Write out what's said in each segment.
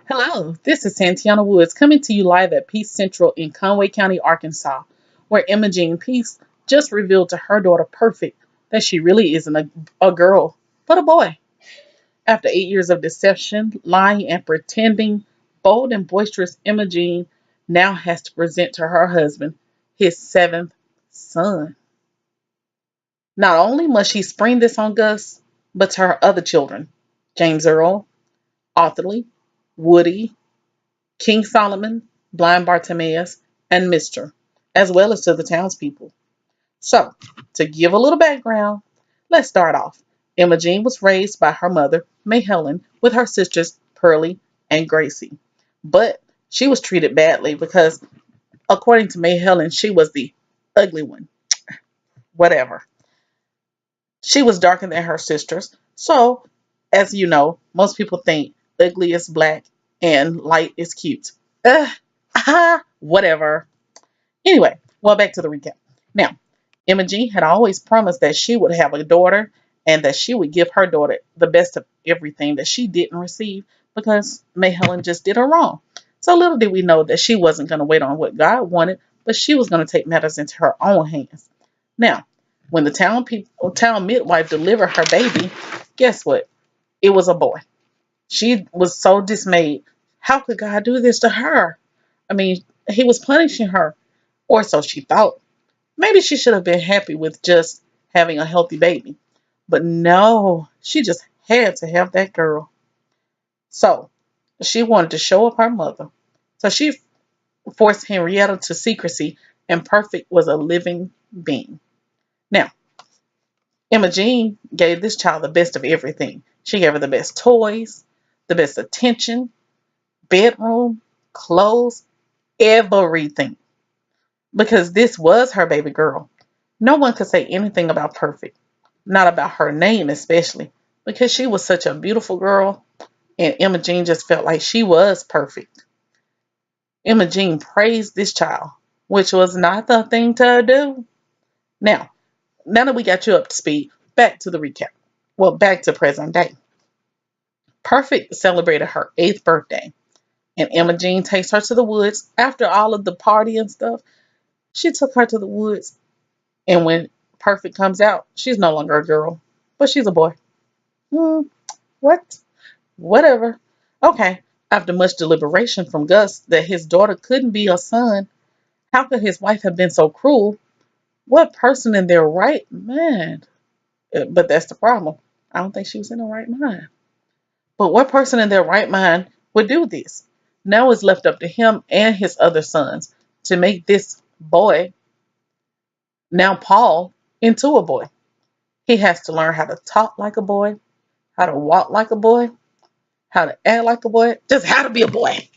Hello, this is Santiana Woods coming to you live at Peace Central in Conway County, Arkansas, where Imogene Peace just revealed to her daughter Perfect that she really isn't a girl, but a boy. After 8 years of deception, lying, and pretending, bold and boisterous Imogene now has to present to her husband his seventh son. Not only must she spring this on Gus, but to her other children, James Earl, Otterly, Woody, King Solomon, Blind Bartimaeus, and Mr., as well as to the townspeople. So, to give a little background, let's start off. Imogene was raised by her mother, May Helen, with her sisters Pearlie and Gracie. But she was treated badly because, according to May Helen, she was the ugly one. Whatever. She was darker than her sisters. So, as you know, most people think ugly is black and light is cute. Whatever. Anyway, well, back to the recap. Now, Imogene had always promised that she would have a daughter and that she would give her daughter the best of everything that she didn't receive because May Helen just did her wrong. So little did we know that she wasn't going to wait on what God wanted, but she was going to take matters into her own hands. Now, when the town midwife delivered her baby, guess what? It was a boy. She was so dismayed. How could God do this to her? I mean, he was punishing her, or so she thought. Maybe she should have been happy with just having a healthy baby. But no, she just had to have that girl. So she wanted to show up her mother. So she forced Henrietta to secrecy, and Perfect was a living being. Now, Imogene gave this child the best of everything. She gave her the best toys, the best attention, bedroom, clothes, everything. Because this was her baby girl. No one could say anything about Perfect, not about her name especially, because she was such a beautiful girl, and Imogene just felt like she was perfect. Imogene praised this child, which was not the thing to do. Now that we got you up to speed, back to the recap. Well, back to present day. Perfect celebrated her 8th birthday, and Imogene takes her to the woods after all of the party and stuff. She took her to the woods, and when Perfect comes out, she's no longer a girl, but she's a boy. Hmm, what? Whatever. Okay. After much deliberation from Gus that his daughter couldn't be a son, how could his wife have been so cruel? What person in their right mind? But that's the problem. I don't think she was in her right mind. But what person in their right mind would do this? Now it's left up to him and his other sons to make this boy, now Paul, into a boy. He has to learn how to talk like a boy, how to walk like a boy, how to act like a boy, just how to be a boy.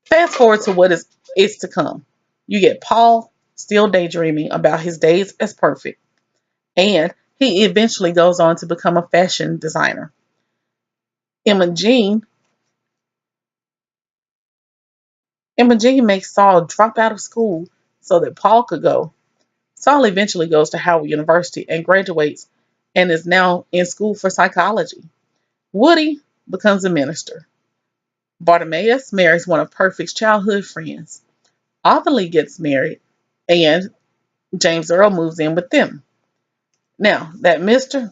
Fast forward to what is to come. You get Paul still daydreaming about his days as perfect, and he eventually goes on to become a fashion designer. Imogene, Imogene makes Saul drop out of school so that Paul could go. Saul eventually goes to Howard University and graduates and is now in school for psychology. Woody becomes a minister. Bartimaeus marries one of Perfect's childhood friends. Otterly gets married, and James Earl moves in with them. Now, that mister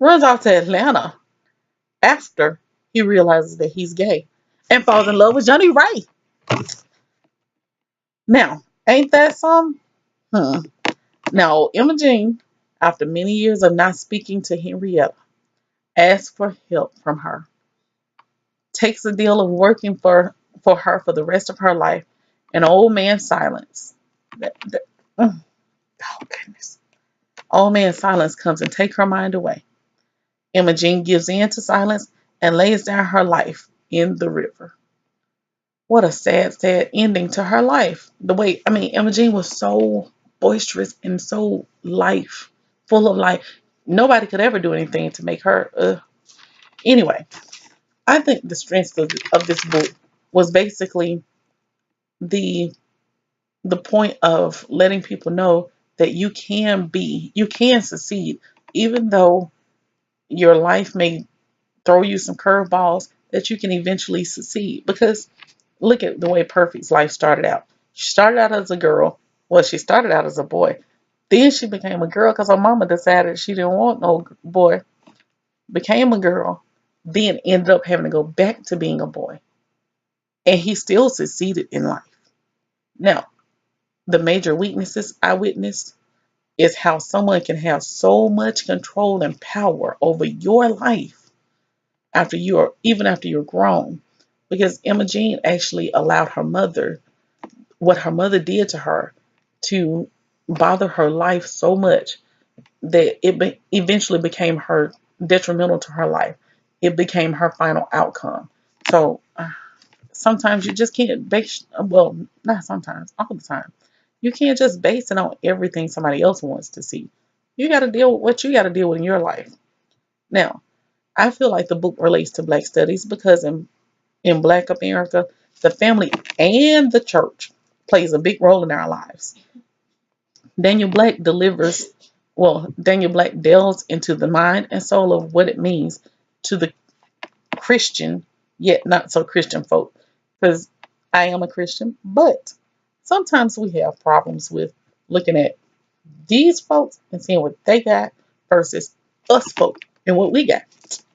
runs off to Atlanta after he realizes that he's gay and falls in love with Johnny Ray. Now, ain't that some? Hmm. Now, Imogene, after many years of not speaking to Henrietta, asks for help from her, takes a deal of working for her for the rest of her life, and old man silence. Oh, goodness. Old man silence comes and take her mind away. Imogene gives in to silence and lays down her life in the river. What a sad, sad ending to her life. Imogene was so boisterous and so full of life. Nobody could ever do anything to make her. Anyway, I think the strength of this book was basically the the point of letting people know that you can succeed, even though your life may throw you some curveballs. that you can eventually succeed. Because look at the way Perfect's life started out. She started out as a girl. Well, she started out as a boy. Then she became a girl because her mama decided she didn't want no boy. Became a girl. Then ended up having to go back to being a boy. And he still succeeded in life. Now, the major weaknesses I witnessed is how someone can have so much control and power over your life after you're grown. Because Emma Jean actually allowed her mother, what her mother did to her, to bother her life so much that eventually became her detrimental to her life. It became her final outcome. So sometimes you just can't base, well, not sometimes, all the time. You can't just base it on everything somebody else wants to see. You got to deal with what you got to deal with in your life. Now, I feel like the book relates to Black studies because in Black America, the family and the church plays a big role in our lives. Daniel Black Daniel Black delves into the mind and soul of what it means to the Christian, yet not so Christian folk. Because I am a Christian, but sometimes we have problems with looking at these folks and seeing what they got versus us folk and what we got.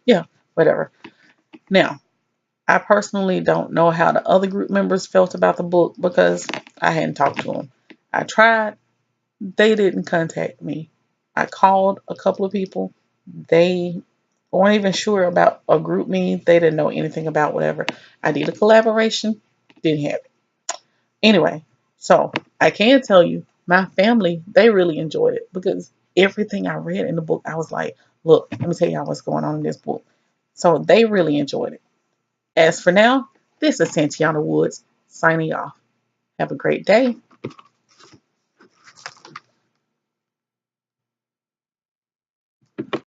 Yeah, whatever. Now, I personally don't know how the other group members felt about the book because I hadn't talked to them. I tried, they didn't contact me. I called a couple of people. They weren't even sure about a group me. They didn't know anything about whatever. I did a collaboration, didn't have it. Anyway, so I can tell you, my family, they really enjoyed it because everything I read in the book, I was like, look, let me tell y'all what's going on in this book. So they really enjoyed it. As for now, this is Santiana Woods signing off. Have a great day.